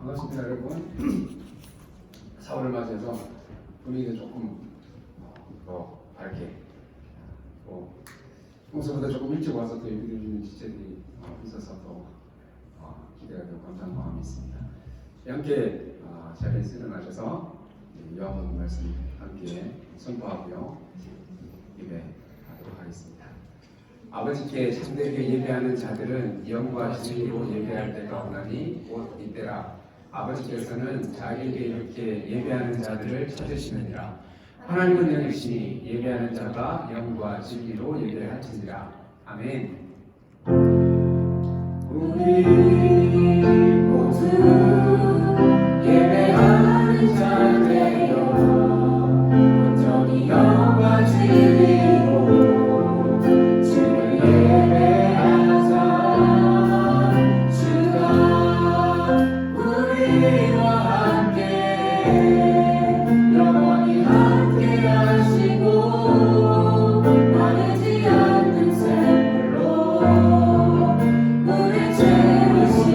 반갑습니다, 여러분. 4월을 맞이해서 분위기는 조금 더 밝게, 평소보다 조금 일찍 와서 또 예배드리는 지체들이 있어서 더 기대가 되고 감사한 마음이 있습니다. 함께 자리에서 일어나셔서 요한복음 말씀 함께 선포하고요, 예배하도록 하겠습니다. 아버지께 참되게 예배하는 자들은 영과 진리로 예배할 때가 오나니 곧 이때라. 아버지께서는 자기에게 이렇게 예배하는 자들을 찾으시느니라. 하나님은 영이시니 예배하는 자가 영과 진리로 예배할지니라. 아멘. 우리 모두 예배하는 자 되어 온전히 영과 진리로 주를 예배하자. 주가 우리와 함께 영원히 함께 하시고 마르지 않는 샘물로 우리 채우시니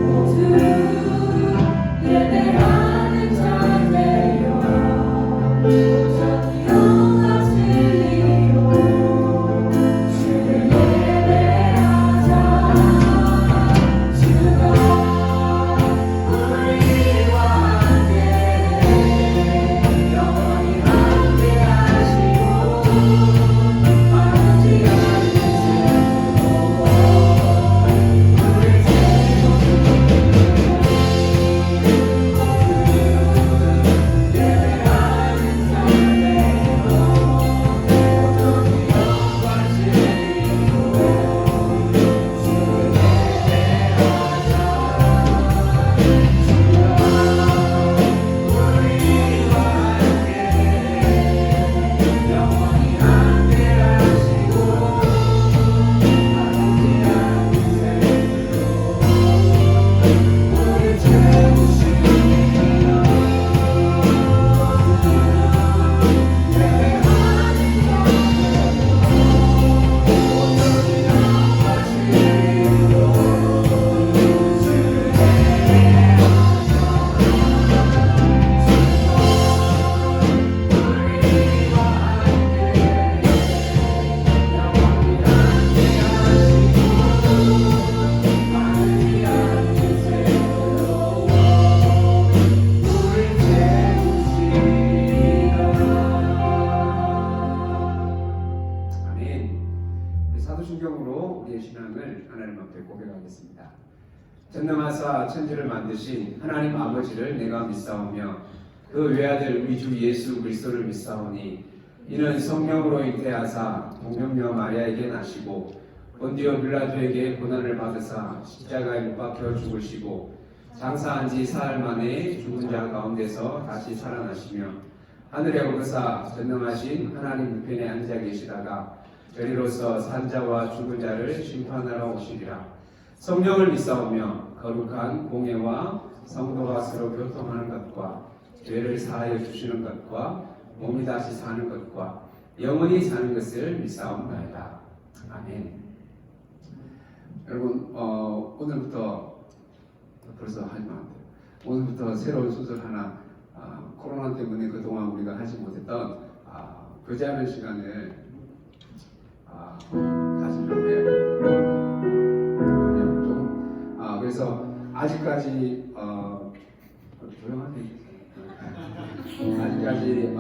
모두 예배하는 자 되어 온전히 영과 진리로 주를 예배하자. 주가 우리와 함께 영원히 함께 하시고 마르지 않는 샘물로 우리 예배하는 자 되어 온전히 영과 진리로 주를 사도신경으로 우리의 신앙을 하나님 앞에 고백하겠습니다. 전능하사 천지를 만드신 하나님 아버지를 내가 믿사오며 그 외아들 우리 주 예수 그리스도를 믿사오니 이는 성령으로 잉태하사 동정녀 마리아에게 나시고 본디오 빌라도에게 고난을 받으사 십자가에 못 박혀 죽으시고 장사한 지 사흘 만에 죽은 자 가운데서 다시 살아나시며 하늘에 오르사 전능하신 하나님 우편에 앉아 계시다가 저리로서 산자와 죽은 자를 심판하러 오시리라. 성령을 믿사오며 거룩한 공예와 성도가 서로 교통하는 것과 죄를 사하여 주시는 것과 몸이 다시 사는 것과 영원히 사는 것을 믿사옵나이다. 아멘. 여러분, 오늘부터 벌써 하면 안 돼요. 오늘부터 새로운 순서 하나, 코로나 때문에 그동안 우리가 하지 못했던 교제하는 시간을 가지려고 해요. 그래서 아직까지 아직까지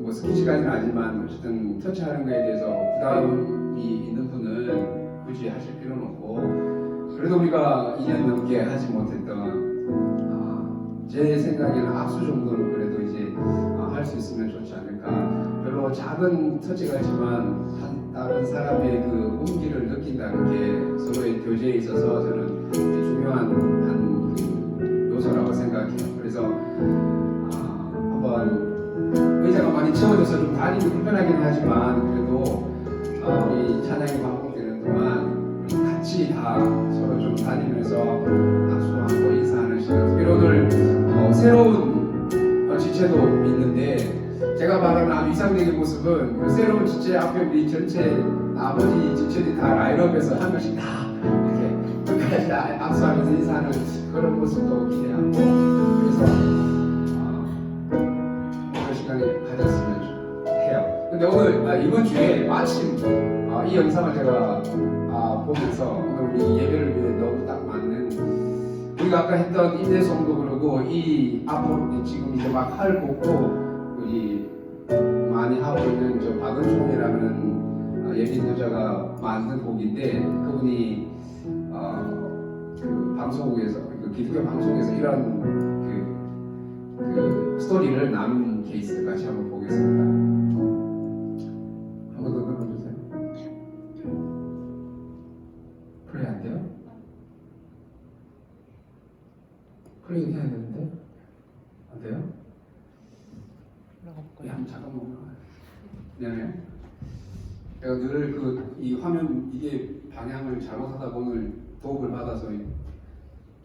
뭐 스키치까지는 아니지만 어쨌든 터치하는 거에 대해서 부담이 있는 분은 굳이 하실 필요는 없고, 그래도 우리가 2년 넘게 하지 못했던 제 생각에는 악수 정도는 그래도 이제 할 수 있으면 좋지 않을까. 별로 작은 터치가지만 다른 사람의 그 온기를 느낀다는 게 서로의 교제에 있어서 저는 중요한 한 요소라고 생각해요. 그래서 한번 의자가 많이 채워져서 좀 다니기 불편하긴 하지만 그래도 우리 찬양이 반복되는 동안 같이 다 서로 좀 다니면서 악수하고 인사하는 시간. 특별히 오늘 새로운 지체도 있는데 제가 말하는 이상적인 모습은 그 새로운 지체 앞에 우리 전체 나머지 지체들이 다 라인업해서 한 명씩 다 이렇게 같이 악수하면서 인사하는 그런 모습도 기대하고, 그래서 그런 시간을 가졌으면 해요. 근데 오늘 이번 주에 마침 이 영상을 제가 보면서 오늘 우리 예배를 위해 너무 딱 맞는, 우리가 아까 했던 인내성도 그러고 이 앞으로 지금 이제 막 활 꽂고 우리 많이 하고 있는 저 박은총이라는 예빈 여자가 만든 곡인데, 그분이 그 방송국에서, 그 기독교 방송에서 이런 그 스토리를 나눈 케이스 같이 한번 보겠습니다. 한 번 더 눌러주세요. 플레이 안 돼요? 플레이 해야 되는데 안 돼요? 잠깐만. 미안해요. 내가 늘 이 화면 이게 방향을 잘못하다 오늘 도움을 받아서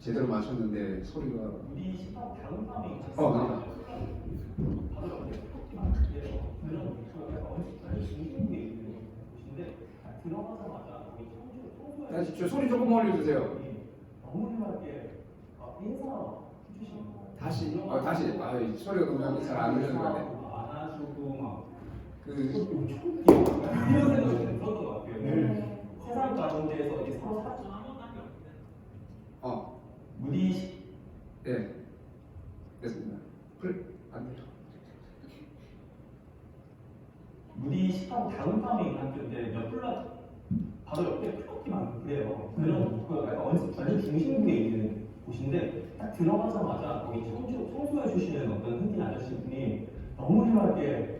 제대로 맞췄는데 소리가 우리 시간 다른 밤에 나와. 다시 저 소리 조금 올려주세요. 너무 심하게 인사 해주시는 거. 다시 소리가 너무 잘 안 들리는 것 같아. 안아주고 막 그 이런 생각이 들었던 것 같아요. 세상 가운데에서 이제 서로 무디 네, 됐습니다. 그래, 안 돼요. 무디 식하고 다른 밤에 갔는데 옆플라 바로 옆에 플러팅이 많고 그래요. 그런 완전 중심부에 있는 곳인데 딱 들어가자마자 거기 청소해 주시는 어떤 흑인 아저씨분이 너무 심하게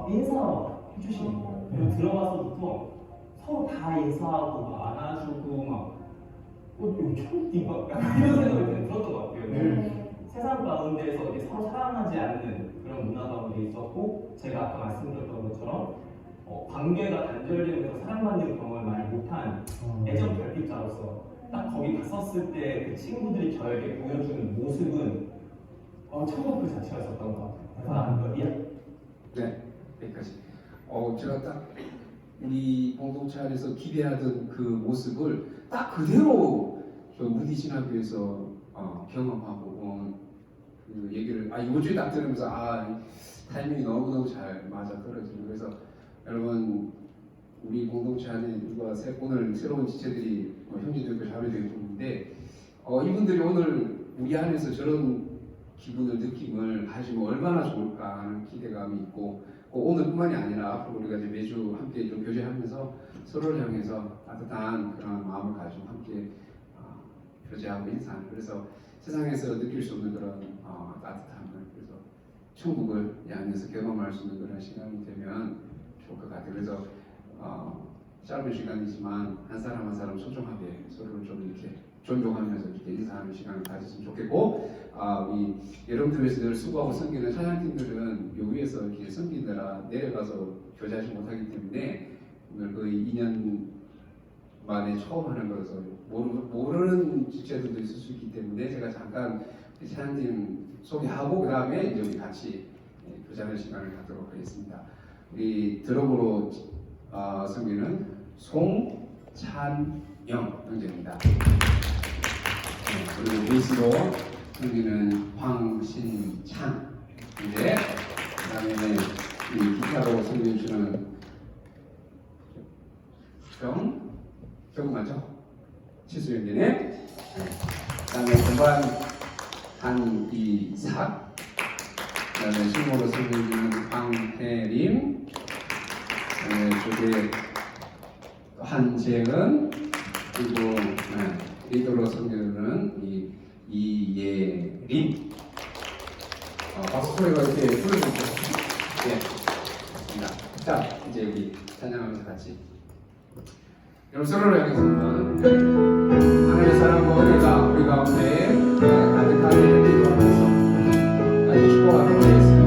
인사해 주시는 거예요. 그리고 들어가서부터 서로 다 인사하고 막 안아주고 막 이거 처음 이런 생각이 들었던 것 같아요. 세상 가운데에서 이제 서로 사랑하지 않는 그런 문화 가운데 있었고, 제가 아까 말씀드렸던 것처럼 관계가 단절되면서 사랑받는 경험을 많이 못한 애정 결핍자로서 딱 거기 갔었을 때 그 친구들이 저에게 보여주는 모습은 천국 그 자체가 있었던 것 같아요. 네, 여기까지. 제가 딱 우리 공동체 안에서 기대하던 그 모습을 딱 그대로 저 무디 신학교에서 경험하고 그 얘기를 이번 주에 딱 들으면서 타이밍이 너무너무 잘 맞아 떨어지고, 그래서 여러분 우리 공동체 안에 오늘 새로운 지체들이 형제들과 자매들이 있는데 이분들이 오늘 우리 안에서 저런 기분을 느낌을 가지면 얼마나 좋을까 하는 기대감이 있고, 오늘뿐만이 아니라 앞으로 우리가 이제 매주 함께 좀 교제하면서 서로를 향해서 따뜻한 그런 마음을 가지고 함께 교제하고 인사하는, 그래서 세상에서 느낄 수 없는 그런 따뜻함을, 그래서 천국을 이 안에서 경험할 수 있는 그런 시간이 되면 좋을 것 같아요. 그래서 짧은 시간이지만 한 사람 한 사람 소중하게 서로를 좀 이렇게 존중하면서 이렇게 인사하는 시간을 가졌으면 좋겠고, 우리 여러분들 위해서 늘 수고하고 섬기는 찬양팀들은 요 위에서 이렇게 섬기느라 내려가서 교제하지 못하기 때문에 오늘 거의 2년 만에 처음 하는 거라서 모르는 지체들도 있을 수 있기 때문에 제가 잠깐 찬양팀 소개하고 그 다음에 이제 우리 같이 교제하는 시간을 갖도록 하겠습니다. 우리 드럼으로 섬기는 송찬영 형제입니다. 그리고 베이스로 섬기는 황신창 형제, 그 다음에 이 기타로 섬겨주시는 정 맞죠? 치수 형제네. 그 다음에 공반 한이삭, 그 다음에 신모로 섬겨주는 황혜림, 저게 한재은, 그리고 리더로 섬기는 이예림. 박수 소리가 이렇게 풀어주죠. 예, 좋습니다. 자, 이제 우리 찬양하면서 같이 여러분 서로를 향해서 하나님의 사랑과 은혜가 우리 가운데 가득하게 기도하면서 같이 축복하도록 하겠습니다.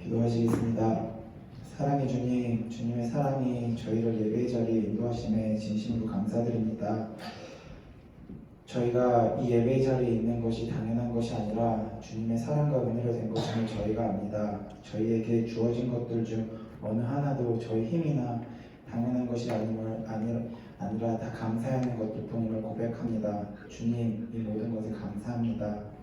기도하시겠습니다. 사랑의 주님, 주님의 사랑이 저희를 예배의 자리에 인도하심에 진심으로 감사드립니다. 저희가 이 예배의 자리에 있는 것이 당연한 것이 아니라 주님의 사랑과 은혜로 된 것임을 저희가 압니다. 저희에게 주어진 것들 중 어느 하나도 저희 힘이나 당연한 것이 아니라 다 감사해야 하는 것들뿐임을 고백합니다. 주님, 이 모든 것을 감사합니다.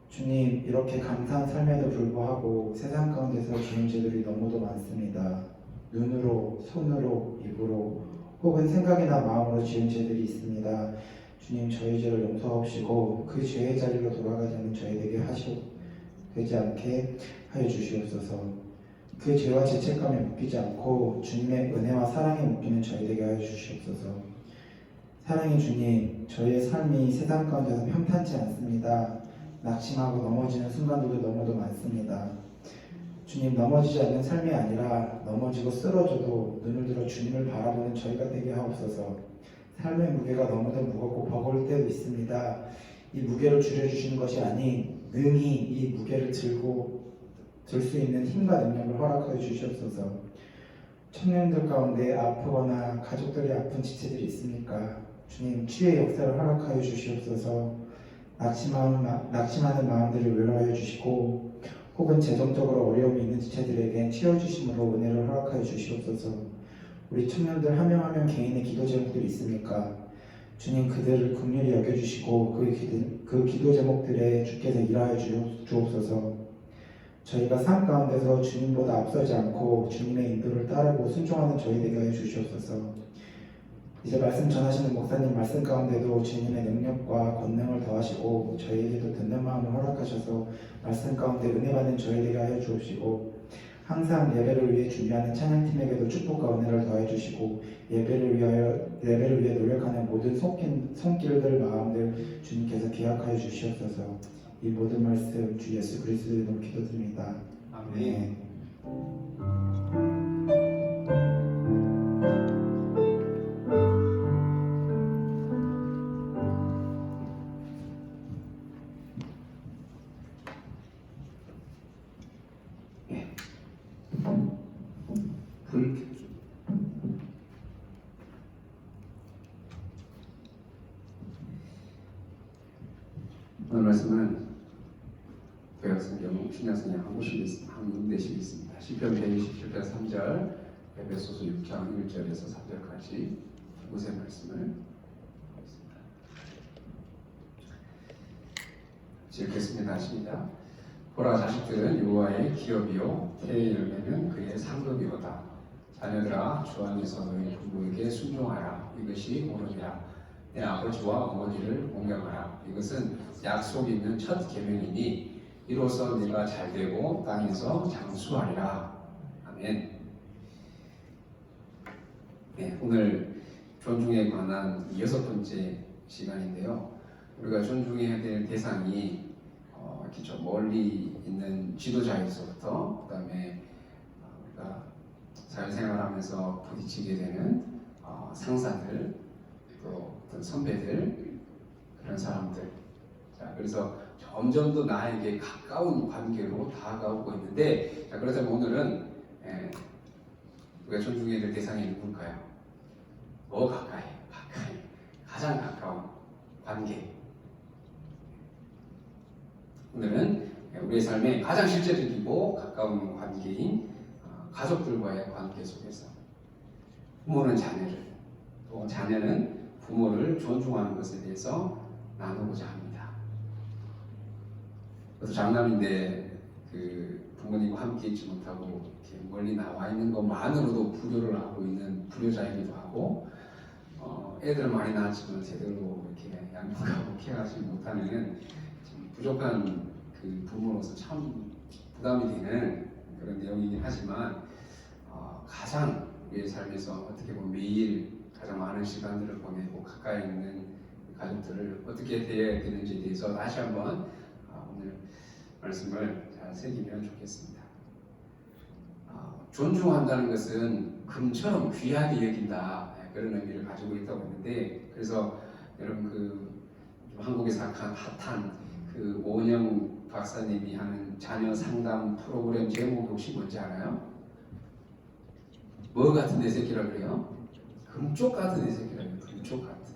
주님, 이렇게 감사한 삶에도 불구하고 세상 가운데서 주는 죄들이 너무도 많습니다. 눈으로, 손으로, 입으로 혹은 생각이나 마음으로 지은 죄들이 있습니다. 주님, 저희 죄를 용서하시고 그 죄의 자리로 돌아가지 않는 저희에게 되지 않게 하여 주시옵소서. 그 죄와 죄책감에 묶이지 않고 주님의 은혜와 사랑에 묶이는 저희 되게 하여 주시옵소서. 사랑의 주님, 저희의 삶이 세상 가운데서 평탄치 않습니다. 낙심하고 넘어지는 순간들도 너무도 많습니다. 주님, 넘어지지 않는 삶이 아니라 넘어지고 쓰러져도 눈을 들어 주님을 바라보는 저희가 되게 하옵소서. 삶의 무게가 너무도 무겁고 버거울 때도 있습니다. 이 무게를 줄여주시는 것이 아닌 능히 이 무게를 들 수 있는 힘과 능력을 허락하여 주시옵소서. 청년들 가운데 아프거나 가족들이 아픈 지체들이 있습니까? 주님, 치유의 역사를 허락하여 주시옵소서. 낙심하는 마음들을 위로하여 주시고 혹은 재정적으로 어려움이 있는 지체들에게 치워주심으로 은혜를 허락하여 주시옵소서. 우리 청년들 한 명 한 명 개인의 기도 제목들이 있습니까? 주님, 그들을 긍휼히 여겨주시고 그 기도 제목들에 주께서 일하여 주옵소서. 저희가 삶 가운데서 주님보다 앞서지 않고 주님의 인도를 따르고 순종하는 저희 되게 하여 주시옵소서. 이제 말씀 전하시는 목사님 말씀 가운데도 주님의 능력과 권능을 더하시고 저희에게도 듣는 마음을 허락하셔서 말씀 가운데 은혜 받는 저희 되게 하여 주옵시고 항상 예배를 위해 준비하는 찬양팀에게도 축복과 은혜를 더해 주시고 예배를 위해 노력하는 모든 손길들 마음들 주님께서 기억하여 주시옵소서. 이 모든 말씀 주 예수 그리스도의 이름으로 기도드립니다. 아멘. 오늘 말씀은 구약성경 신약성경 한 군데씩 있습니다. 시편 127편 3절, 에베소서 6장 1절에서 3절까지 두 곳의 말씀을 하겠습니다. 읽겠습니다. 시작. 보라, 자식들은 여호와의 기업이요 태의 열매는 그의 상급이로다. 자녀들아, 주 안에서 너희 부모에게 순종하라. 이것이 옳으니라. 내 아버지와 어머니를 공경하라. 이것은 약속 있는 첫 계명이니 이로써 네가 잘되고 땅에서 장수하리라. 아멘. 네, 오늘 존중에 관한 6번째 시간인데요. 우리가 존중해야 될 대상이 이렇게 좀 멀리 있는 지도자에서부터 그다음에 우리가 사회생활하면서 부딪히게 되는 상사들, 또 어떤 선배들, 그런 사람들. 자, 그래서 점점 더 나에게 가까운 관계로 다가오고 있는데, 자, 그렇다면 오늘은 우리가 존중해야 될 대상이 누굴까요? 가까이, 가장 가까운 관계. 오늘은 우리의 삶에 가장 실제적이고 가까운 관계인 가족들과의 관계 속에서 부모는 자녀를, 또 자녀는 부모를 존중하는 것에 대해서 나누고자 합니다. 그래서 장남인데 부모님과 함께 있지 못하고 이렇게 멀리 나와 있는 것만으로도 불효를 하고 있는 불효자이기도 하고, 애들을 많이 낳았지만 제대로 이렇게 양육하고 케어하지 못하는 부족한 부모로서 참 부담이 되는 그런 내용이긴 하지만, 가장 우리의 삶에서 어떻게 보면 매일 가장 많은 시간들을 보내고 가까이 있는 가족들을 어떻게 대해야 되는지에 대해서 다시 한번 오늘 말씀을 잘 새기면 좋겠습니다. 존중한다는 것은 금처럼 귀하게 여긴다, 그런 의미를 가지고 있다고 했는데, 그래서 여러분 한국에서 핫한 오은영 박사님이 하는 자녀 상담 프로그램 제목이 혹시 뭔지 알아요? 뭐 같은 내 새끼라고 그래요? 금쪽 같은 내 새끼라고 해요. 금쪽 같은.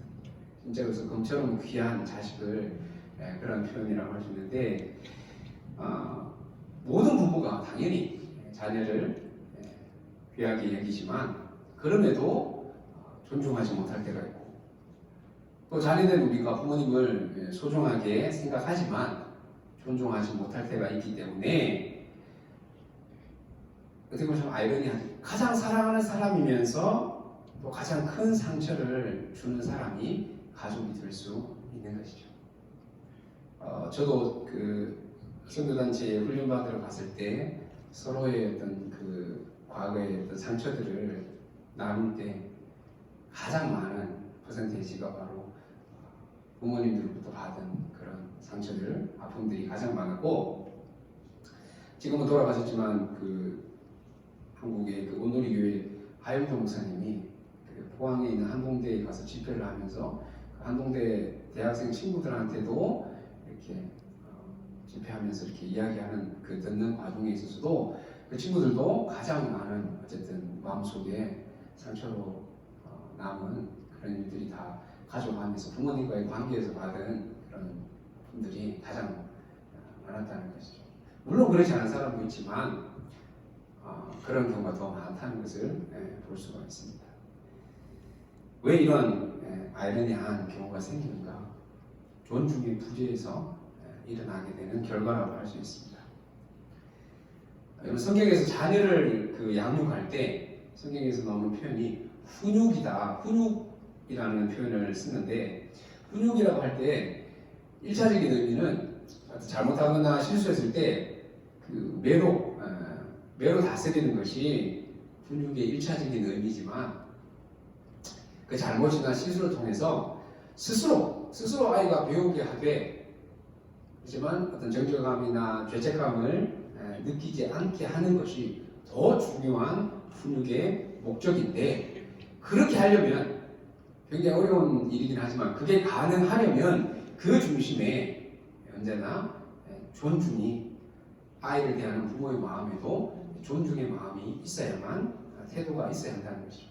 진짜 그래서 금처럼 귀한 자식을, 그런 표현이라고 할 수 있는데, 모든 부모가 당연히 자녀를 귀하게 여기지만 그럼에도 존중하지 못할 때가 있고, 또 자녀된 우리가 부모님을 소중하게 생각하지만 존중하지 못할 때가 있기 때문에 어떻게 보면 좀 아이러니하죠. 가장 사랑하는 사람이면서 또 가장 큰 상처를 주는 사람이 가족이 될 수 있는 것이죠. 저도 그 선교단체에 훈련받으러 갔을 때 서로의 어떤 그 과거의 어떤 상처들을 나눌 때 가장 많은 퍼센테이지가 바로 부모님들로부터 받은 그런 상처들, 아픔들이 가장 많았고, 지금은 돌아가셨지만 그 한국의 그 온누리교회 하영조 목사님이 그 포항에 있는 한동대에 가서 집회를 하면서 그 한동대 대학생 친구들한테도 이렇게 집회하면서 이렇게 이야기하는 그 듣는 과정에 있어서도 그 친구들도 가장 많은 어쨌든 마음속에 상처로 남은 그런 일들이 다 가족 안에서 부모님과의 관계에서 받은 그런 분들이 가장 많았다는 것이죠. 물론 그렇지 않은 사람도 있지만 그런 경우가 더 많다는 것을 볼 수가 있습니다. 왜 이런 아이러니한 경우가 생기는가? 존중의 부재에서 일어나게 되는 결과라고 할 수 있습니다. 여러분, 성경에서 자녀를 그 양육할 때 성경에서 나오는 표현이 훈육이다, 훈육이라는 표현을 쓰는데, 훈육이라고 할 때 1차적인 의미는 잘못하거나 실수했을 때 그 매로 다스리는 것이 훈육의 1차적인 의미지만, 그 잘못이나 실수를 통해서 스스로 아이가 배우게 하되, 하지만 어떤 정죄감이나 죄책감을 느끼지 않게 하는 것이 더 중요한 훈육의 목적인데, 그렇게 하려면 굉장히 어려운 일이긴 하지만 그게 가능하려면 그 중심에 언제나 존중이, 아이를 대하는 부모의 마음에도 존중의 마음이 있어야만, 태도가 있어야 한다는 것이죠.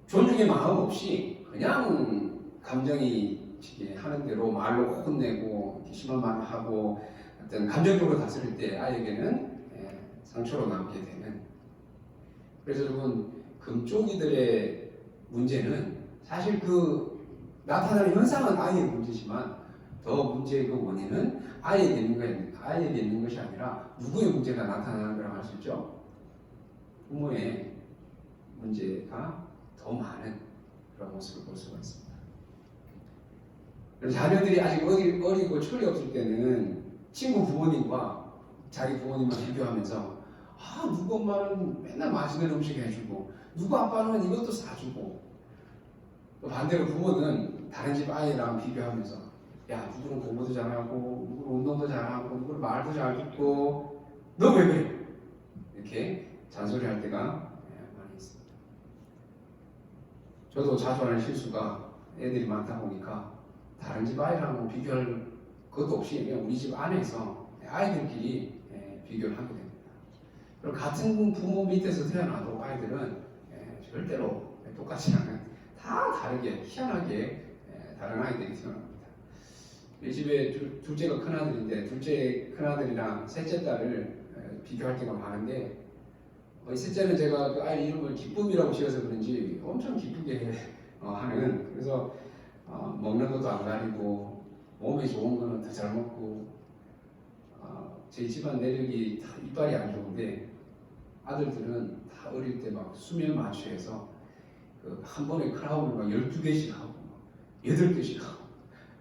존중의 마음 없이 그냥 감정이 하는 대로 말로 혼내고 심한 말을 하고 어떤 감정적으로 다스릴 때 아이에게는 상처로 남게 되는. 그래서 여러분, 금쪽이들의 문제는 사실 그 나타나는 현상은 아이의 문제지만 더 문제의 그 원인은 아이에게 있는 것이 아니라 누구의 문제가 나타나는 거라고 할 수 있죠? 부모의 문제가 더 많은 그런 모습을 볼 수가 있습니다. 자녀들이 아직 어리고 철이 없을 때는 친구 부모님과 자기 부모님을 비교하면서 누구 엄마는 맨날 맛있는 음식 해주고 누구 아빠는 이것도 사주고, 또 반대로 부모는 다른 집 아이랑 비교하면서 야, 누구는 공부도 잘하고 누구는 운동도 잘하고 누구는 말도 잘 듣고 너 왜 그래? 이렇게 잔소리할 때가 많이 있습니다. 저도 자주 하는 실수가 애들이 많다 보니까 다른 집 아이랑 비교할 것도 없이 그냥 우리 집 안에서 아이들끼리 비교를 하게 됩니다. 그리고 같은 부모 밑에서 태어나도 아이들은 절대로 똑같지 않은, 다 다르게, 희한하게 다른 아이들이 태어납니다. 우리 집에 둘째가 큰아들인데 둘째 큰아들이랑 셋째 딸을 비교할 때가 많은데, 이 셋째는 제가 그 아이 이름을 기쁨이라고 지어서 그런지 엄청 기쁘게 하는, 그래서 먹는 것도 안 가리고 몸에 좋은 거는 더 잘 먹고, 제 집안 내력이 다 이빨이 안 좋은데 아들들은 다 어릴 때 막 수면 마취해서 그 한 번에 크라운을 막 12개씩 하고 8개씩 하고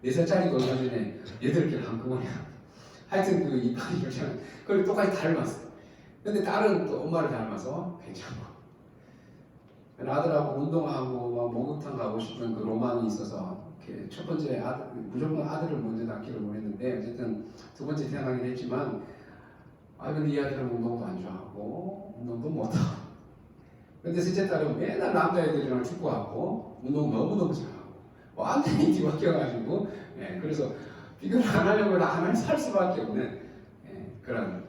4살짜리도 얼마 전에 8개를 한꺼번에 하고, 하여튼 그 이빨이 좋지 않아요. 그걸 똑같이 닮았어요. 근데 딸은 또 엄마를 닮아서 괜찮고, 아들하고 운동하고 막 목욕탕 가고 싶은 그 로망이 있어서 이렇게 첫 번째 무조건 아들을 먼저 낳기를 원했는데 어쨌든 두 번째 태어나긴 했지만, 근데 이 아들은 운동도 안 좋아하고 운동도 못하고, 근데 셋째 딸은 맨날 남자애들이랑 축구하고 운동 너무너무 잘하고 완전히 뒤바뀌어가지고, 그래서 비교를 안 하려고 하면 살 수밖에 없는 그런.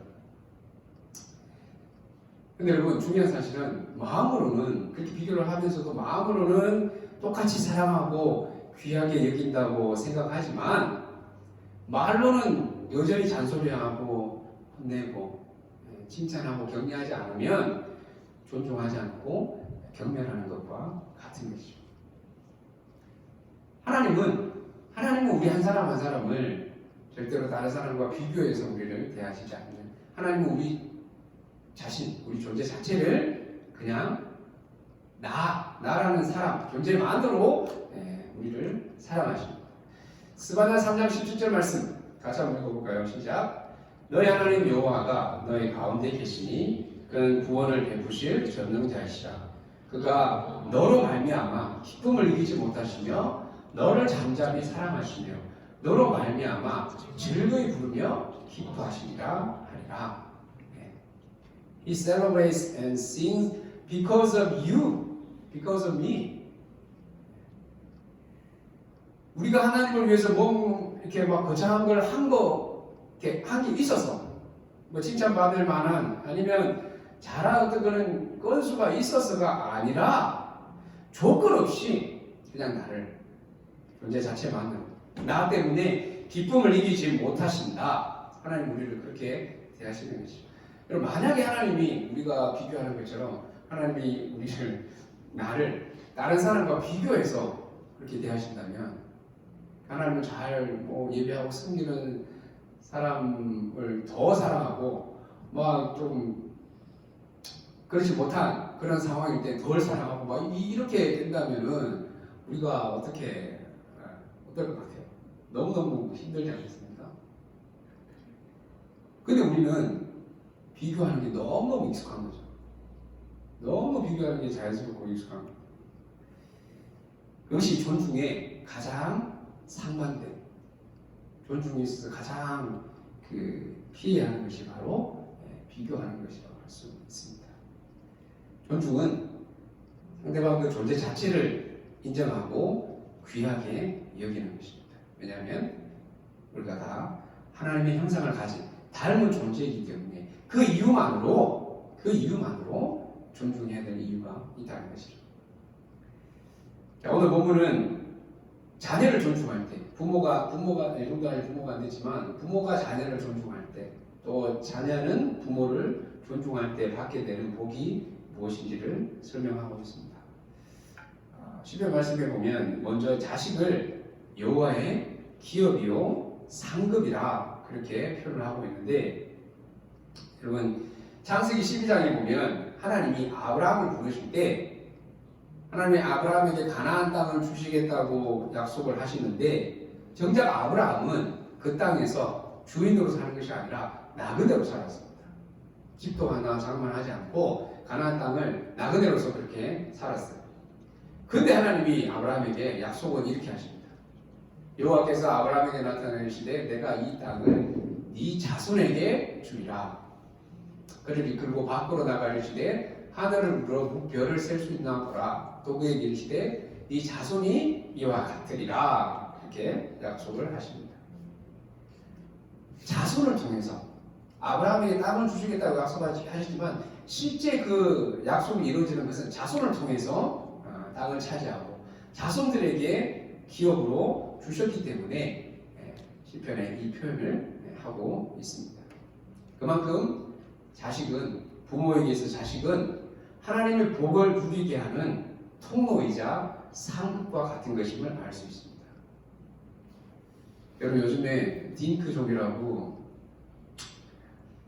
근데 여러분, 중요한 사실은 마음으로는 그렇게 비교를 하면서도 마음으로는 똑같이 사랑하고 귀하게 여긴다고 생각하지만 말로는 여전히 잔소리하고 혼내고 칭찬하고 격려하지 않으면 존중하지 않고 경멸하는 것과 같은 것이죠. 하나님은 우리 한 사람 한 사람을 절대로 다른 사람과 비교해서 우리를 대하시지 않는, 하나님은 우리 자신, 우리 존재 자체를 그냥 나라는 사람, 존재만으로 우리를 사랑하십니다. 스바냐 3장 17절 말씀 같이 한번 읽어볼까요? 시작. 너희 하나님 여호와가 너희 가운데 계시니 그는 구원을 베푸실 전능자이시라. 그가 너로 말미암아 기쁨을 이기지 못하시며 너를 잠잠히 사랑하시며 너로 말미암아 즐거이 부르며 기뻐하시리라 하리라. He celebrates and sings because of you, because of me. 우리가 하나님을 위해서 뭐 이렇게 막 거창한 걸 한 게 있어서 뭐 칭찬받을 만한 아니면 잘하던 그런 건수가 있어서가 아니라 조건 없이 그냥 나를 존재 자체만으로 나 때문에 기쁨을 이기지 못하신다. 하나님 우리를 그렇게 대하시는 것이죠. 여러분 만약에 하나님이 우리가 비교하는 것처럼 하나님이 나를 다른 사람과 비교해서 그렇게 대하신다면 하나님을 잘 예배하고 섬기는 사람을 더 사랑하고 막 좀 그렇지 못한 그런 상황일 때 덜 사랑하고 막 이렇게 된다면은 우리가 어떨 것 같아요? 너무너무 힘들지 않겠습니까? 근데 우리는 비교하는 게 너무너무 익숙한 거죠. 너무 비교하는 게 자연스럽고 익숙한 거예요. 그것이 존중에 가장 상반된, 존중에 있어서 가장 피해야 하는 것이 바로 비교하는 것이라고 할 수 있습니다. 존중은 상대방의 존재 자체를 인정하고 귀하게 여기는 것입니다. 왜냐하면 우리가 다 하나님의 형상을 가진 닮은 존재이기 때문에 그 이유만으로 존중해야 될 이유가 있다는 것이죠. 자, 오늘 본문은 자녀를 존중할 때 부모가 안 됐지만 부모가 자녀를 존중할 때 또 자녀는 부모를 존중할 때 받게 되는 복이 무엇인지를 설명하고 있습니다. 시편 말씀에 보면 먼저 자식을 여호와의 기업이요 상급이라 그렇게 표현을 하고 있는데 여러분 창세기 12장에 보면 하나님이 아브라함을 부르실 때 하나님이 아브라함에게 가나안 땅을 주시겠다고 약속을 하시는데 정작 아브라함은 그 땅에서 주인으로 사는 것이 아니라 나그네로 살았습니다. 집도 하나 장만하지 않고 가나안 땅을 나그네로서 그렇게 살았어요. 근데 하나님이 아브라함에게 약속은 이렇게 하십니다. 여호와께서 아브라함에게 나타내시되 내가 이 땅을 네 자손에게 주리라. 그를 이끌고 밖으로 나가시되 하늘을 물어 별을 셀 수 있나 보라. 또 그에게 이르시되 네 자손이 이와 같으리라. 이렇게 약속을 하십니다. 자손을 통해서 아브라함에게 땅을 주시겠다고 약속하시지만 실제 그 약속이 이루어지는 것은 자손을 통해서 땅을 차지하고 자손들에게 기업으로 주셨기 때문에 시편에 이 표현을 하고 있습니다. 그만큼 부모에게서 자식은 하나님의 복을 누리게 하는 통로이자 상급과 같은 것임을 알 수 있습니다. 여러분 요즘에 딩크족이라고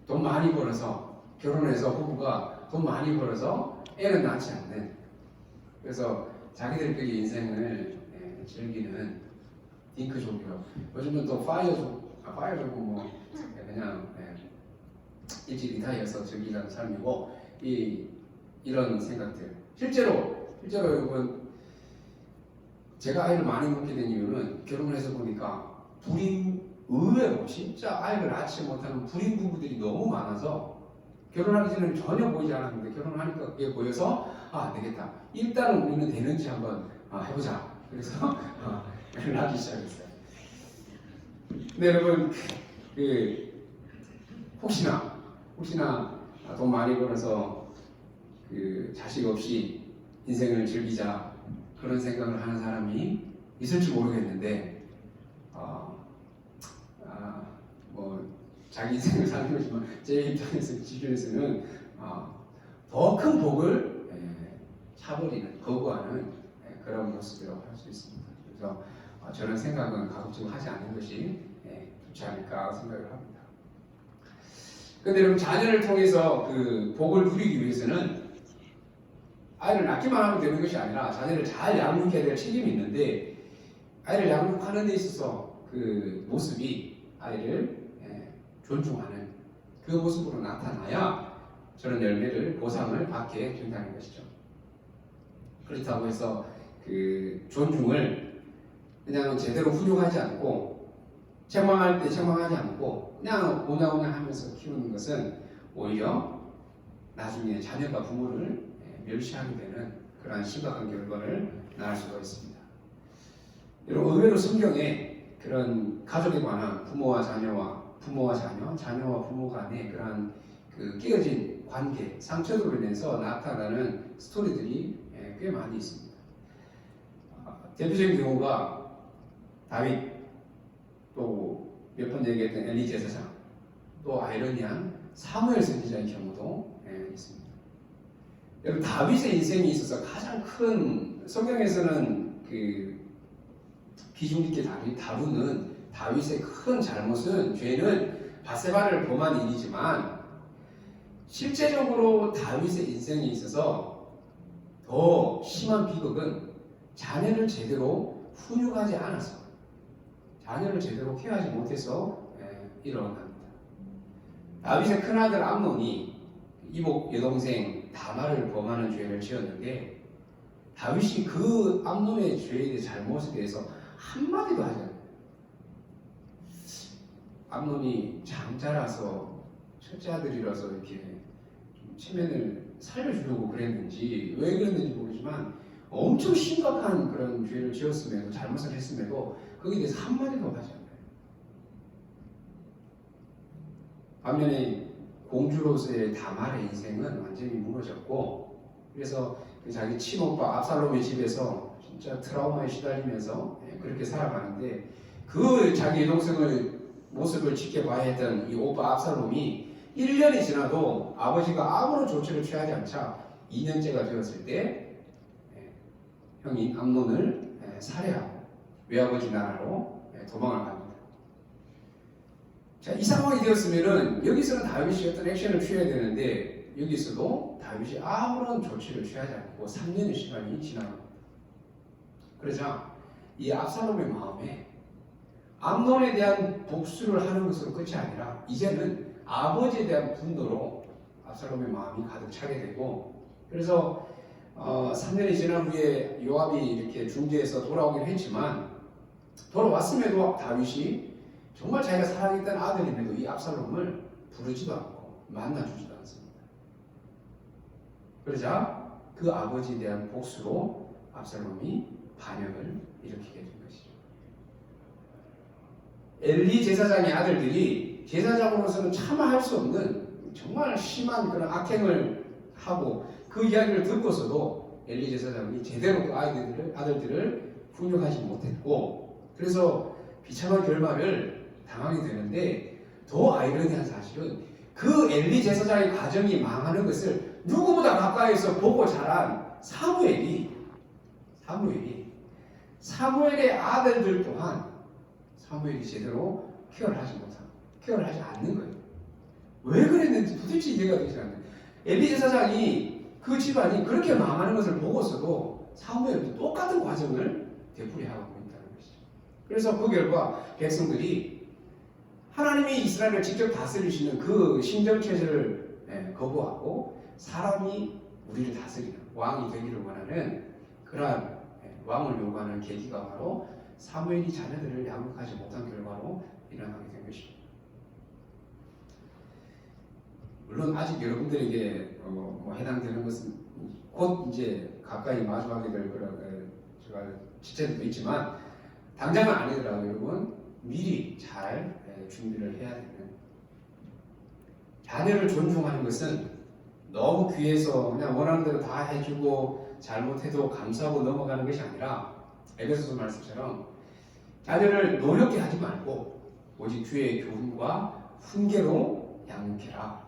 돈 많이 벌어서 결혼해서 부부가 돈 많이 벌어서 애는 낳지 않는 그래서 자기들끼리 인생을 즐기는 딩크족이라고 요즘은 또 파이어족은 뭐 그냥 일찍 리타이어서 즐기는 삶이고 이런 생각들 실제로 여러분 제가 아이를 많이 낳게 된 이유는 결혼을 해서 보니까 의외로 진짜 아이를 낳지 못하는 불임 부부들이 너무 많아서 결혼하기 전에는 전혀 보이지 않았는데 결혼하니까 그게 보여서 되겠다. 일단은 우리는 되는지 한번 해보자. 그래서 낳기 시작했어요. 근데 여러분 혹시나 돈 많이 벌어서 자식 없이 인생을 즐기자 그런 생각을 하는 사람이 있을지 모르겠는데 뭐 자기 인생을 사는 거지만 제 입장에서 기준에서는 더 큰 복을 차버리는 거부하는 그런 모습이라고 할 수 있습니다. 그래서 저런 생각은 가급적 하지 않는 것이 좋지 않을까 생각을 합니다. 근데 여러분 자녀를 통해서 그 복을 누리기 위해서는 아이를 낳기만 하면 되는 것이 아니라 자녀를 잘 양육해야 될 책임이 있는데 아이를 양육하는 데 있어서 그 모습이 아이를 존중하는 그 모습으로 나타나야 저런 열매를 보상을 받게 된다는 것이죠. 그렇다고 해서 그 존중을 그냥 제대로 훈육하지 않고 책망할 때 책망하지 않고 그냥 오냐오냐 하면서 키우는 것은 오히려 나중에 자녀가 부모를 멸시하게 되는 그러한 심각한 결과를 낳을 수가 있습니다. 여러분 의외로 성경에 그런 가족에 관한 부모와 자녀, 자녀와 부모 간의 그러한 그 깨어진 관계, 상처로 인해서 나타나는 스토리들이 꽤 많이 있습니다. 대표적인 경우가 다윗, 또 몇 번 얘기했던 엘리 제사장, 또 아이러니한 사무엘 선지자의 경우도 있습니다. 여러분 다윗의 인생에 있어서 가장 큰 성경에서는 그 비중 있게 다루는 다윗의 큰 잘못은 죄는 바세바를 범한 일이지만 실제적으로 다윗의 인생에 있어서 더 심한 비극은 자녀를 제대로 훈육하지 않아서 자녀를 제대로 케어하지 못해서 일어납니다. 다윗의 큰아들 암논이 이복 여동생 다말을 범하는 죄를 지었는데 다윗이 그 암논의 죄에 대해 잘못에 대해서 한마디도 하지 않아요. 암논이 장자라서 첫째 아들이라서 이렇게 좀 체면을 살려주려고 그랬는지 왜 그랬는지 모르지만 엄청 심각한 그런 죄를 지었음에도 잘못을 했음에도 거기에 대해서 한마디도 하지 않아요. 반면에 공주로서의 다말의 인생은 완전히 무너졌고 그래서 자기 친오빠 압살롬의 집에서 진짜 트라우마에 시달리면서 그렇게 살아가는데 그 자기 여동생의 모습을 지켜봐야 했던 이 오빠 압살롬이 1년이 지나도 아버지가 아무런 조치를 취하지 않자 2년째가 되었을 때 형인 암논을 살해하고 외아버지 나라로 도망을 갑니다. 자, 이 상황이 되었으면은 여기서는 다윗이 어떤 액션을 취해야 되는데 여기서도 다윗이 아무런 조치를 취하지 않고 3년의 시간이 지나갑니다. 그러자 이 압살롬의 마음에 암논에 대한 복수를 하는 것으로 끝이 아니라 이제는 아버지에 대한 분노로 압살롬의 마음이 가득 차게 되고 그래서 3년이 지난 후에 요압이 이렇게 중재해서 돌아오긴 했지만 돌아왔음에도 다윗이 정말 자기가 사랑했던 아들임에도 이 압살롬을 부르지도 않고 만나주지도 않습니다. 그러자 그 아버지에 대한 복수로 압살롬이 반역을 일으키게 된 것이죠. 엘리 제사장의 아들들이 제사장으로서는 차마 할 수 없는 정말 심한 그런 악행을 하고 그 이야기를 듣고서도 엘리 제사장이 제대로 그 아들들을 훈육하지 못했고 그래서 비참한 결말을 당하게 되는데 더 아이러니한 사실은 그 엘리 제사장의 가정이 망하는 것을 누구보다 가까이서 보고 자란 사무엘의 아들들 또한 사무엘이 제대로 케어를 하지 않는 거예요. 왜 그랬는지 도대체 이해가 되지 않아요. 엘리 제사장이 그 집안이 그렇게 망하는 것을 보고서도 사무엘도 똑같은 과정을 되풀이하고 있다는 것이죠. 그래서 그 결과 백성들이 하나님이 이스라엘을 직접 다스리시는 그 신정체제를 거부하고 사람이 우리를 다스리는 왕이 되기를 원하는 그러한 왕을 요구하는 계기가 바로 사무엘이 자녀들을 양육하지 못한 결과로 일어나게 된 것입니다. 물론 아직 여러분들에게 해당되는 것은 곧 이제 가까이 마주하게 될 거라고 제가 지체도 있지만 당장은 아니더라도 여러분 미리 잘 준비를 해야 되는 자녀를 존중하는 것은 너무 귀해서 그냥 원하는 대로 다 해주고 잘못해도 감사하고 넘어가는 것이 아니라 에베소서 말씀처럼 자녀를 노력게 하지 말고 오직 주의 교훈과 훈계로 양육해라.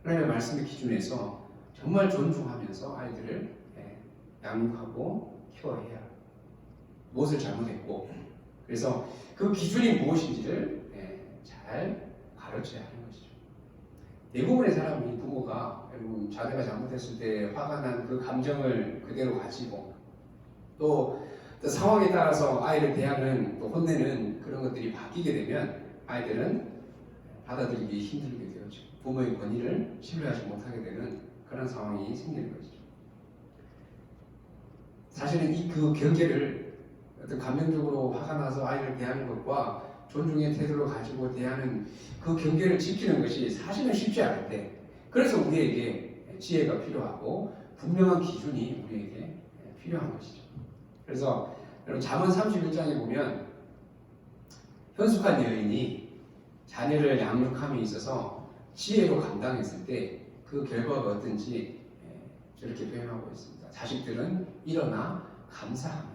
하나님의 말씀의 기준에서 정말 존중하면서 아이들을 양육하고 키워야 무엇을 잘못했고 그래서 그 기준이 무엇인지를 잘 가르쳐야 하는 것이죠. 대부분의 사람이 부모가 여러분 자녀가 잘못했을 때 화가 난 그 감정을 그대로 가지고 또 상황에 따라서 아이를 대하는 또 혼내는 그런 것들이 바뀌게 되면 아이들은 받아들이기 힘들게 되었죠. 부모의 권위를 신뢰하지 못하게 되는 그런 상황이 생기는 것이죠. 사실은 이 그 경계를 어떤 감정적으로 화가 나서 아이를 대하는 것과 존중의 태도를 가지고 대하는 그 경계를 지키는 것이 사실은 쉽지 않은데, 그래서 우리에게 지혜가 필요하고 분명한 기준이 우리에게 필요한 것이죠. 그래서 여러분 잠언 31장에 보면 현숙한 여인이 자녀를 양육함에 있어서 지혜로 감당했을 때 그 결과가 어떤지 저렇게 표현하고 있습니다. 자식들은 일어나 감사하며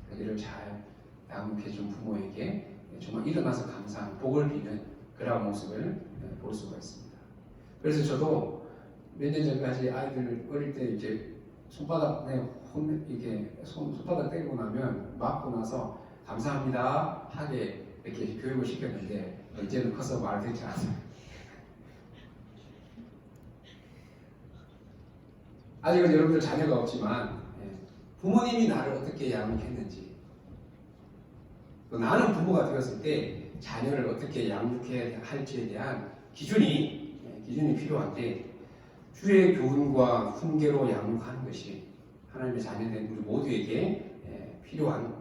자기를 잘 양육해준 부모에게 정말 일어나서 감사하는 복을 비는 그런 모습을 볼 수가 있습니다. 그래서 저도 몇 년 전까지 아이들 어릴 때 이제 손바닥에 이게 손바닥 때리고 나면 맞고 나서 감사합니다 하게 이렇게 교육을 시켰는데 이제는 커서 말 듣지 않아요. 아직은 여러분들 자녀가 없지만 부모님이 나를 어떻게 양육했는지, 또 나는 부모가 되었을 때 자녀를 어떻게 양육해야 할지에 대한 기준이 필요한데, 주의 교훈과 훈계로 양육하는 것이 하나님의 자녀된 우리 모두에게 필요한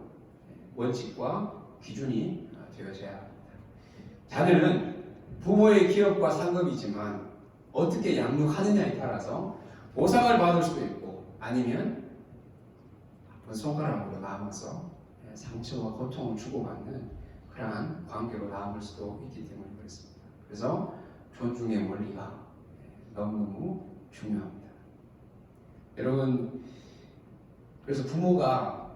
원칙과 기준이 되어져야 합니다. 자녀는 부모의 기업과 상급이지만 어떻게 양육하느냐에 따라서 보상을 받을 수도 있고 아니면 손가락으로 남아서 상처와 고통을 주고받는 그러한 관계로 남을 수도 있기 때문에 그렇습니다. 그래서 존중의 원리가 너무너무 중요합니다. 여러분, 그래서 부모가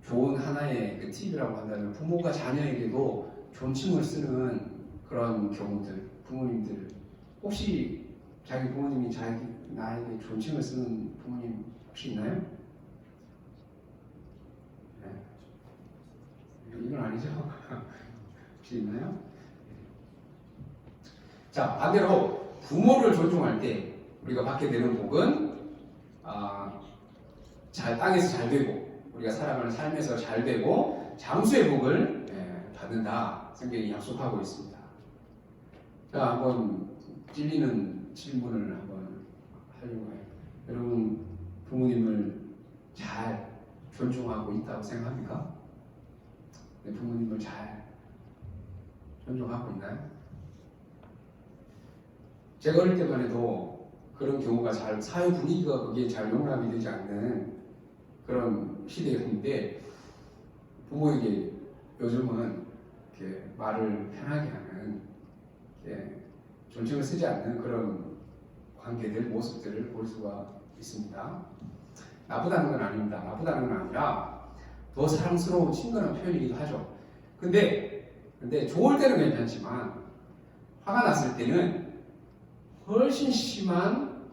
좋은 하나의 그 팁이라고 한다면 부모가 자녀에게도 존칭을 쓰는 그런 경우들, 부모님들 혹시 자기 부모님이 나에게 존칭을 쓰는 부모님 혹시 있나요? 네. 이건 아니죠? 혹시 있나요? 자, 반대로 부모를 존중할 때 우리가 받게 되는 복은 땅에서 잘 되고 우리가 살아가는 삶에서 잘 되고 장수의 복을 받는다. 성경이 약속하고 있습니다. 자, 한번 찔리는 질문을 한번 하려고 해요. 여러분, 부모님을 잘 존중하고 있다고 생각합니까? 네, 부모님을 잘 존중하고 있나요? 제가 어릴 때만 해도 그런 경우가 사회 분위기가 거기에 잘 용납이 되지 않는 그런 시대였는데, 부모에게 요즘은 이렇게 말을 편하게 하는, 이렇게 존칭을 쓰지 않는 그런 관계들, 모습들을 볼 수가 있습니다. 나쁘다는 건 아닙니다. 나쁘다는 건 아니라 더 사랑스러운 친근한 표현이기도 하죠. 근데 좋을 때는 괜찮지만 화가 났을 때는 훨씬 심한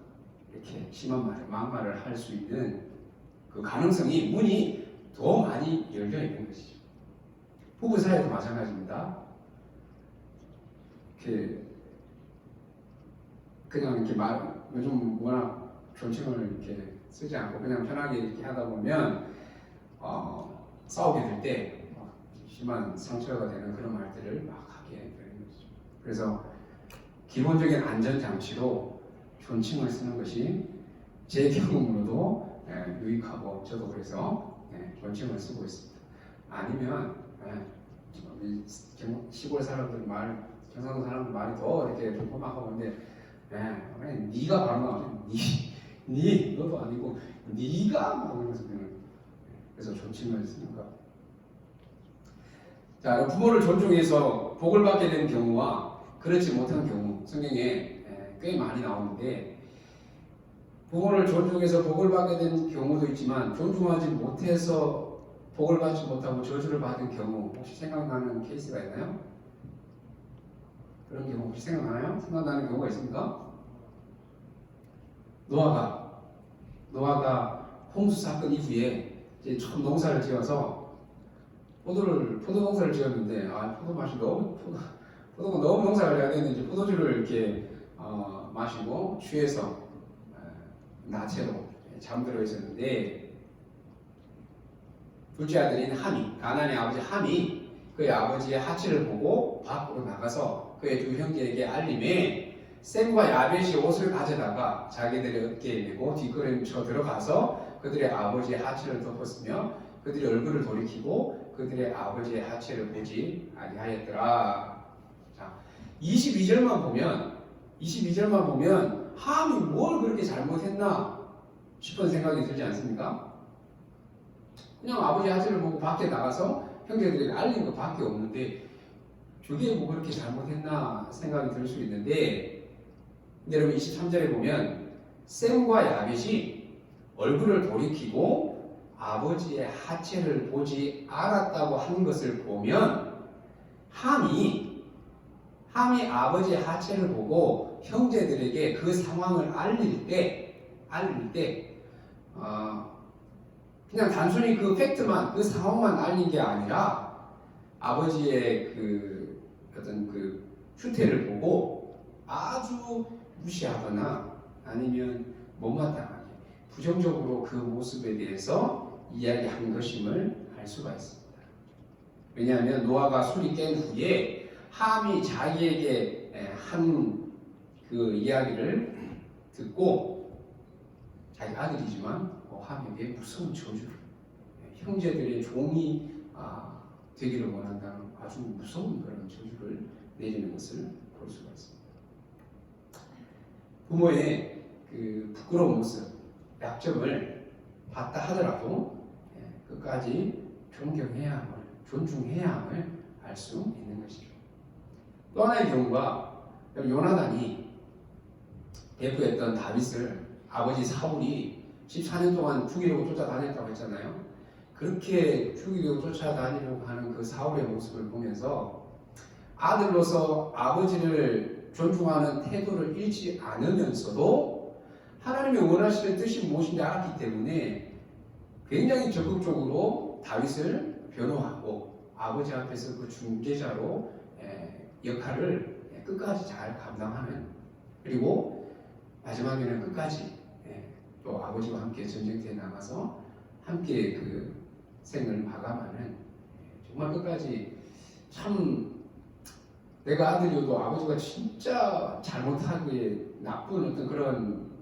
막말을 할 수 있는 그 가능성이 문이 더 많이 열려 있는 것이죠. 부부 사이도 마찬가지입니다. 그냥 이렇게 요즘 워낙 존칭을 이렇게 쓰지 않고 그냥 편하게 이렇게 하다 보면 싸우게 될 때 심한 상처가 되는 그런 말들을 막 하게 되는 것이죠. 그래서 기본적인 안전장치로 존칭을 쓰는 것이 제 경험으로도 유익하고 저도 그래서 존칭을 쓰고 있습니다. 아니면 시골 사람들 경상도 사람들 말이 더 이렇게 좀 험악하는데 네가 바로 나오지. 너도 아니고 네가 막 이러면서 그래서 존칭을 쓰는 것. 자, 부모를 존중해서 복을 받게 되는 경우와 그렇지 못한 경우 성경에 꽤 많이 나오는데, 부모를 존중해서 복을 받게 되는 경우도 있지만 존중하지 못해서 복을 받지 못하고 저주를 받은 경우 혹시 생각나는 케이스가 있나요? 그런 경우 혹시 생각나나요? 생각나는 경우가 있습니까? 노아가 홍수 사건 이후에 이제 처음 농사를 지어서 포도 농사를 지었는데 포도 맛이 너무 포도가 너무 농사를 잘 됐는데 이제 포도주를 이렇게 마시고 취해서 나체로 잠들어 있었는데 둘째 아들인 함이, 가나안의 아버지 함이 그의 아버지의 하체를 보고 밖으로 나가서 그의 두 형제에게 알림해 셈과 야벳이 옷을 가져다가 자기들의 어깨에 메고 뒷걸음 쳐 들어가서 그들의 아버지의 하체를 덮었으며 그들의 얼굴을 돌이키고 그들의 아버지의 하체를 보지 아니하였더라. 자, 22절만 보면 함이 뭘 그렇게 잘못했나 싶은 생각이 들지 않습니까? 그냥 아버지 하체를 보고 밖에 나가서 형제들에게 알린 것 밖에 없는데 저게 뭐 그렇게 잘못했나 생각이 들 수 있는데, 근데 여러분 23절에 보면 셈과 야벳이 얼굴을 돌이키고 아버지의 하체를 보지 않았다고 하는 것을 보면 함이 아버지의 하체를 보고 형제들에게 그 상황을 알릴 때 그냥 단순히 그 팩트만, 그 상황만 알린 게 아니라 아버지의 그 어떤 그 추태를 보고 아주 무시하거나 아니면 못마땅하게 부정적으로 그 모습에 대해서 이야기한 것임을 알 수가 있습니다. 왜냐하면 노아가 술이 깬 후에 함이 자기에게 한 그 이야기를 듣고 자기 아들이지만 함에게 무서운 저주를, 형제들의 종이 되기를 원한다는 아주 무서운 그런 저주를 내리는 것을 볼 수가 있습니다. 부모의 그 부끄러운 모습, 약점을 봤다 하더라도 끝까지 존경해야 함을, 존중해야 함을 알 수 있는 것이죠. 또 하나의 경우가 요나단이 대표했던 다윗을 아버지 사울이 14년 동안 죽이려고 쫓아다녔다고 했잖아요. 그렇게 죽이려고 쫓아다니려고 하는 그 사울의 모습을 보면서 아들로서 아버지를 존중하는 태도를 잃지 않으면서도 하나님의 원하시는 뜻이 무엇인지 알았기 때문에 굉장히 적극적으로 다윗을 변호하고 아버지 앞에서 그 중재자로 역할을 끝까지 잘 감당하는, 그리고 마지막에는 끝까지 또 아버지와 함께 전쟁터에 나가서 함께 그 생을 마감하는, 정말 끝까지 참 내가 아들이어도 아버지가 진짜 잘못하기에 나쁜 어떤 그런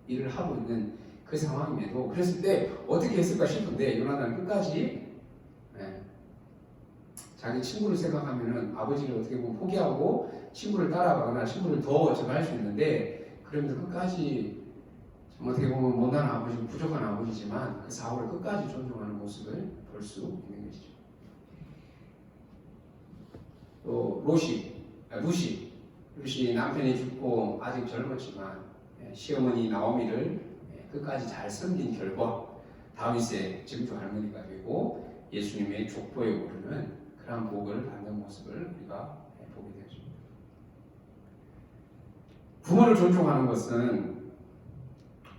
일을 하고 있는 그 상황임에도, 그랬을 때 어떻게 했을까 싶은데 요나단은 끝까지 자기 친구를 생각하면은 아버지를 어떻게 보면 포기하고 친구를 따라가거나 친구를 더 저할 수 있는데, 그러면서 끝까지 어떻게 보면 못난 아버지, 부족한 아버지지만 그 사울을 끝까지 존중하는 모습을 볼 수 있는 것이죠. 또 루시 남편이 죽고 아직 젊었지만 시어머니 나오미를 끝까지 잘 섬긴 결과 다윗의 증조 할머니가 되고 예수님의 족보에 오르는 그런 복을 받는 모습을 우리가 보게 되었습니다. 부모를 존중하는 것은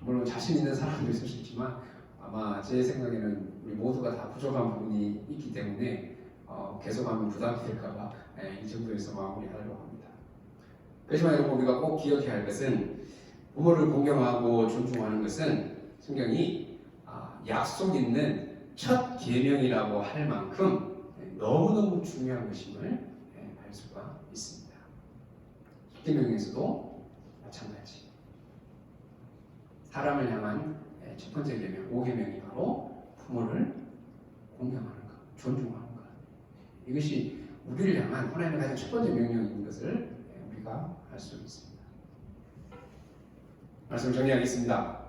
물론 자신 있는 사람도 있을 수 있지만 아마 제 생각에는 우리 모두가 다 부족한 부분이 있기 때문에 계속하면 부담이 될까봐 이 정도에서 마무리하려고 합니다. 그렇지만 여러분, 우리가 꼭 기억해야 할 것은 부모를 공경하고 존중하는 것은 성경이 약속 있는 첫 계명이라고 할 만큼 너무너무 중요한 것임을 알 수가 있습니다. 십계명에서도 마찬가지. 사람을 향한 첫 번째 계명, 5계명이 바로 부모를 공경하는 것, 존중하는 것. 이것이 우리를 향한 하나님의 가장 첫 번째 명령인 것을 우리가 알 수 있습니다. 말씀 정리하겠습니다.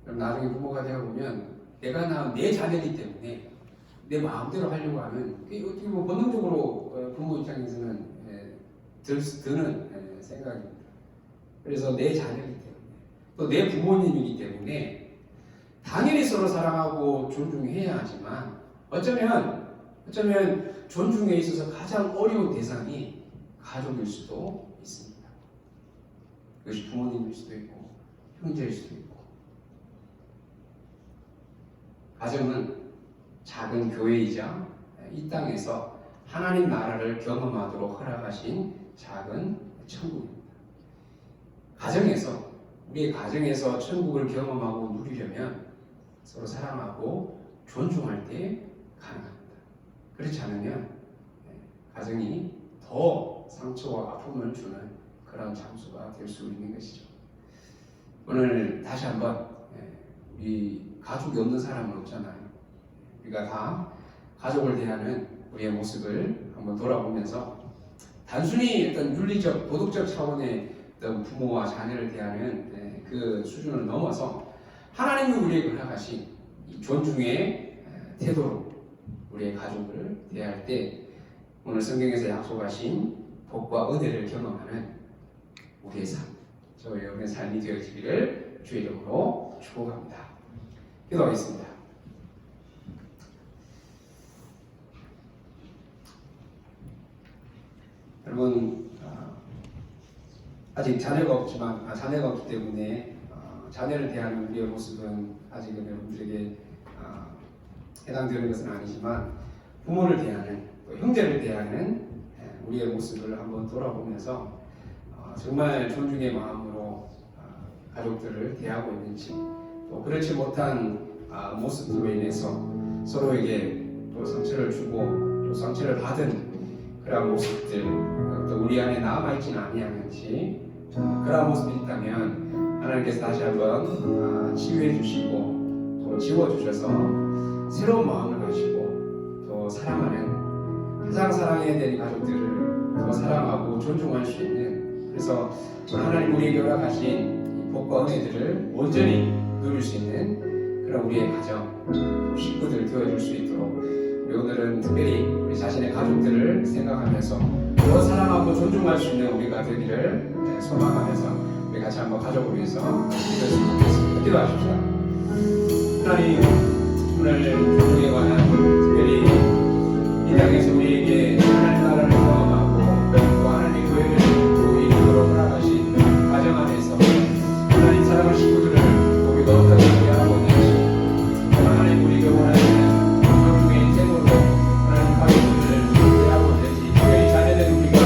그럼 나중에 부모가 되어보면 내가 낳은 내 자녀이기 때문에 내 마음대로 하려고 하면 어떻게 보면 본능적으로 부모 입장에서는 드는 생각입니다. 그래서 내 자녀이기 때문에 또 내 부모님이기 때문에 당연히 서로 사랑하고 존중해야 하지만 어쩌면 존중에 있어서 가장 어려운 대상이 가족일 수도 있습니다. 그것이 부모님일 수도 있고 형제일 수도 있고. 가정은 작은 교회이자 이 땅에서 하나님 나라를 경험하도록 허락하신 작은 천국입니다. 가정에서 우리의 가정에서 천국을 경험하고 누리려면 서로 사랑하고 존중할 때 가능합니다. 그렇지 않으면 가정이 더 상처와 아픔을 주는 그런 장소가 될 수 있는 것이죠. 오늘 다시 한번 우리 가족이 없는 사람은 없잖아요. 우리가 다 가족을 대하는 우리의 모습을 한번 돌아보면서 단순히 어떤 윤리적, 도덕적 차원의 어떤 부모와 자녀를 대하는 그 수준을 넘어서 하나님이 우리에게 허락하신 이 존중의 태도로 우리의 가족을 대할 때 오늘 성경에서 약속하신 복과 은혜를 경험하는 우리의 삶, 저희 여러분의 삶이 되어지기를 주의 이름으로 축복합니다. 기도하겠습니다. 여러분 아직 자녀가 없지만 자녀가 없기 때문에 자녀를 대하는 우리의 모습은 아직은 여러분들에게 해당되는 것은 아니지만 부모를 대하는 또 형제를 대하는 우리의 모습을 한번 돌아보면서 정말 존중의 마음으로 가족들을 대하고 있는지 또 그렇지 못한 모습으로 인해서 서로에게 또 상처를 주고 또 상처를 받은 그런 모습들 또 우리 안에 남아있지는 아니하는지 그런 모습이 있다면 하나님께서 다시 한번 치유해 주시고 또 지워주셔서 새로운 마음을 가지고 또 사랑하는 가장 사랑해야 되는 가족들을 더 사랑하고 존중할 수 있는 그래서 하나님 우리에게 허락하신 복과 은혜들을 온전히 누릴 수 있는 그런 우리의 가정 식구들 되어줄 수 있도록 우리 오늘은 특별히 우리 자신의 가족들을 생각하면서 더 사랑하고 존중할 수 있는 우리가 되기를 소망하면서 우리 같이 한번 가족을 위해서 기도했으면 좋겠습니다. 기도하십시다. 하나님 오늘 존중에 관한 특별히 이 땅에서 우리에게 하나님 나라를 경험하고 또 하나님 교회를 또 이루도록 허락하신 가정 안에서 하나님 사랑하는 식구들을 우리가 어떻게 하고 있는지 하나님 우리가 원하시는 존중의 태도로 하나님 가족들을 대하고 있는지 특별히 자녀된 우리가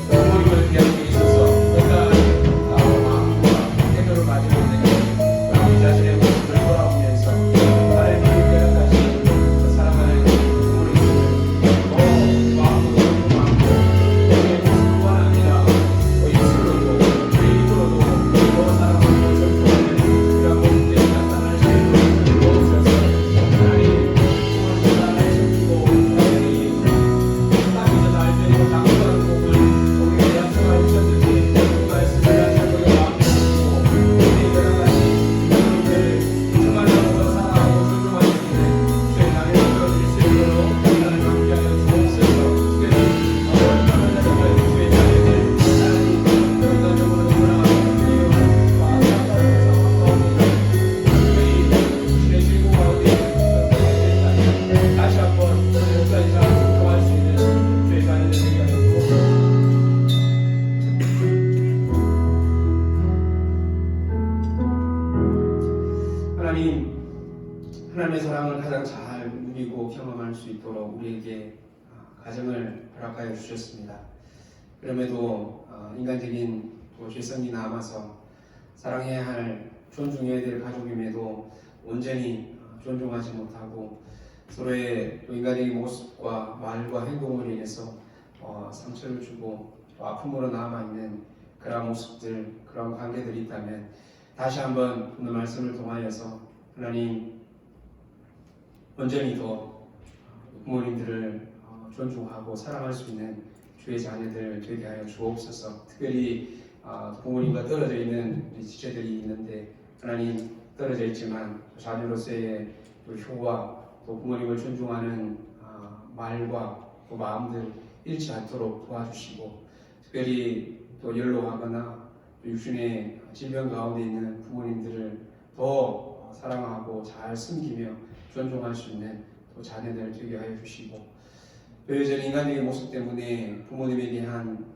부모님을 대하고 있어서 어떤 마음과 태도를 가지고 있는지 우리 자신의 모습을 돌아보면서 하나님 우리에게 허락하신 사랑하는 부모님들을 더 마음으로 존중하고 우리의 모습뿐만 아니라 입술로도 우리 입으로도 더 사랑하고 존중하는 그런 모습들이 나타날 수 있도록 도와주셔서 하나님 부모님 나라에 숨기고 하나님 땅에서 날 때리고 장수하는 복을 우리에게 약속하여 주셨듯이 그 말씀을 다시 한번 마음에 품고 우리에게 허락하신 부모님들 정말로 더 사랑하고 존중할 수 있는 주의 나라에 들어줄 수 있도록 하나님 함께하여 주옵소서. 특별히 어려운 자녀들 주의 자녀들 하나님 인간적으로 사랑하는 이유와 사랑하면서 반가움이 특별히 주의 즐거움 가운데 있는 다시 한번 목사님 잘 통할 수 있는 주의 자녀들 되게 하여 주옵소서. 하나님의 사랑을 가장 잘 누리고 경험할 수 있도록 우리에게 가정을 허락하여 주셨습니다. 그럼에도 인간적인 또 죄성이 남아서 사랑해야 할 존중해야 될 가족임에도 온전히 존중하지 못하고 서로의 또 인간적인 모습과 말과 행동으로 인해서 상처를 주고 또 아픔으로 남아있는 그런 모습들 그런 관계들이 있다면 다시 한번 오늘 말씀을 통하여서 하나님 온전히 더 부모님들을 존중하고 사랑할 수 있는 주의 자녀들 되게 하여 주옵소서. 특별히 부모님과 떨어져 있는 우리 지체들이 있는데 하나님 떨어져 있지만 자녀로서의 또 효와 또 부모님을 존중하는 말과 또 마음들 잃지 않도록 도와주시고 특별히 또 연로하거나 육신의 질병 가운데 있는 부모님들을 더 사랑하고 잘 섬기며 존중할 수 있는 또 자녀들 되게 하여 주시고 또 여전히 인간적인 모습 때문에 부모님에 대한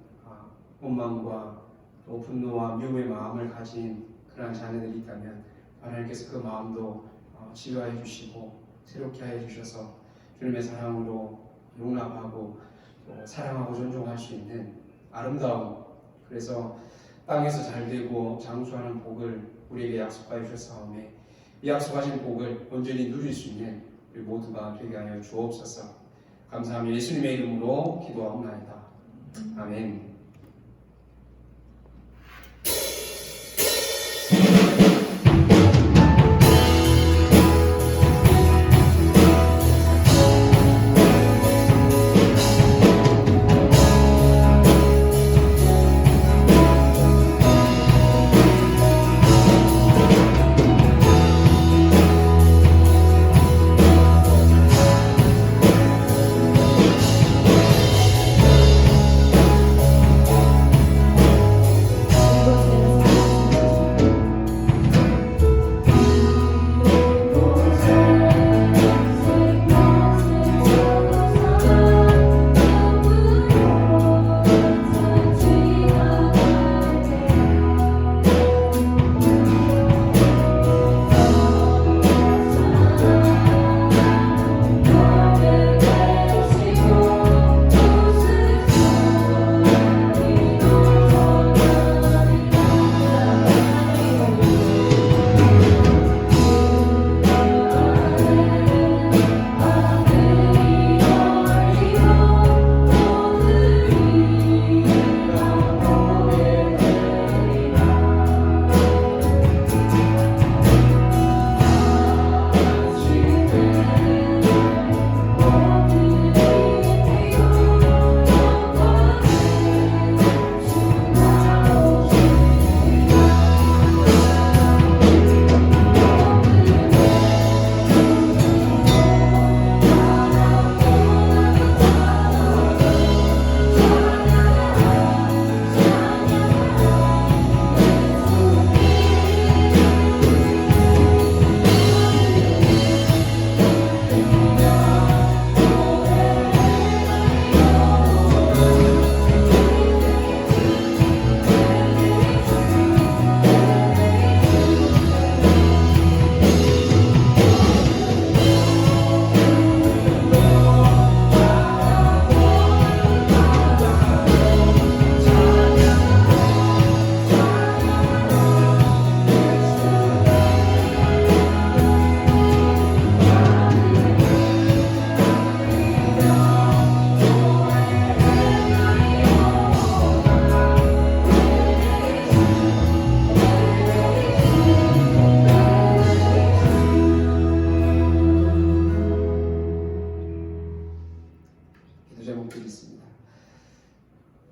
원망과 또 분노와 미움의 마음을 가진 그러한 자녀들이 있다면 하나님께서 그 마음도 치유하여 주시고 새롭게 하여 주셔서 주님의 사랑으로 용납하고 또 사랑하고 존중할 수 있는 아름다움, 그래서 땅에서 잘되고 장수하는 복을 우리에게 약속하여 주셨사오매 이 약속하신 복을 온전히 누릴 수 있는 우리 모두가 되게 하여 주옵소서. 감사하며 예수님의 이름으로 기도하옵나이다. 아멘.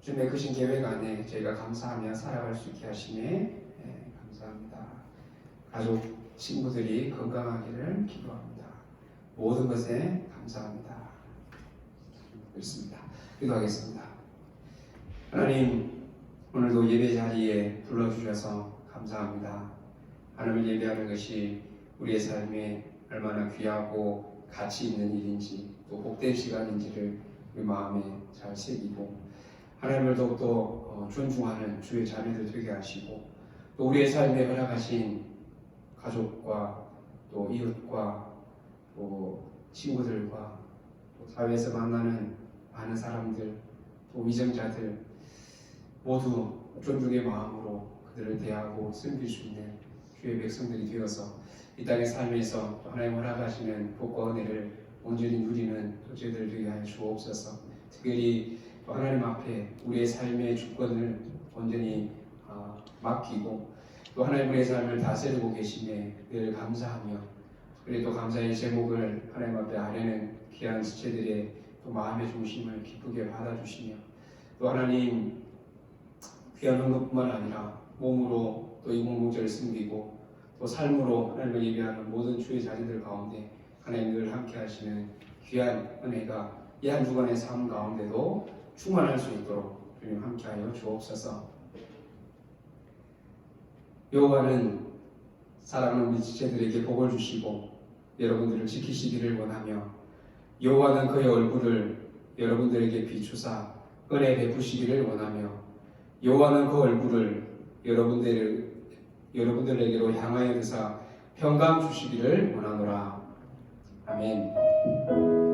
주님의 크신 계획 안에 저희가 감사하며 살아갈 수 있게 하시네 감사합니다. 가족, 친구들이 건강하기를 기도합니다. 모든 것에 감사합니다. 그렇습니다. 기도하겠습니다. 하나님, 오늘도 예배 자리에 불러주셔서 감사합니다. 하나님을 예배하는 것이 우리의 삶에 얼마나 귀하고 가치 있는 일인지 또 복된 시간인지를 우리 마음에 잘 새기고 하나님을 더욱더 존중하는 주의 자녀들 되게 하시고 또 우리의 삶에 허락하신 가족과 또 이웃과 또 친구들과 또 사회에서 만나는 많은 사람들 또 위정자들 모두 존중의 마음으로 그들을 대하고 섬길 수 있는 주의 백성들이 되어서 이 땅의 삶에서 또 하나님 허락하시는 복과 은혜를 온전히 누리는 또 저희들 되게 하여 주옵소서. 특별히 또 하나님 앞에 우리의 삶의 주권을 온전히 맡기고 또 하나님 우리의 삶을 다스리고 계심에 늘 감사하며 그래도 감사의 제목을 하나님 앞에 아뢰는 귀한 지체들의 또 마음의 중심을 기쁘게 받아주시며 또 하나님 귀한 헌금뿐만 아니라 몸으로 또 이 공동체를 섬기고 또 삶으로 하나님을 예배하는 모든 주의 자녀들 가운데 하나님 늘 함께 하시는 귀한 은혜가 이 한 주간의 삶 가운데도 충만할 수 있도록 주님 함께하여 주옵소서. 여호와는 사랑하는 우리 지체들에게 복을 주시고 여러분들을 지키시기를 원하며 여호와는 그의 얼굴을 여러분들에게 비추사 은혜 베푸시기를 원하며 여호와는 그 얼굴을 여러분들에게로 향하여 드사 평강 주시기를 원하노라. 아멘.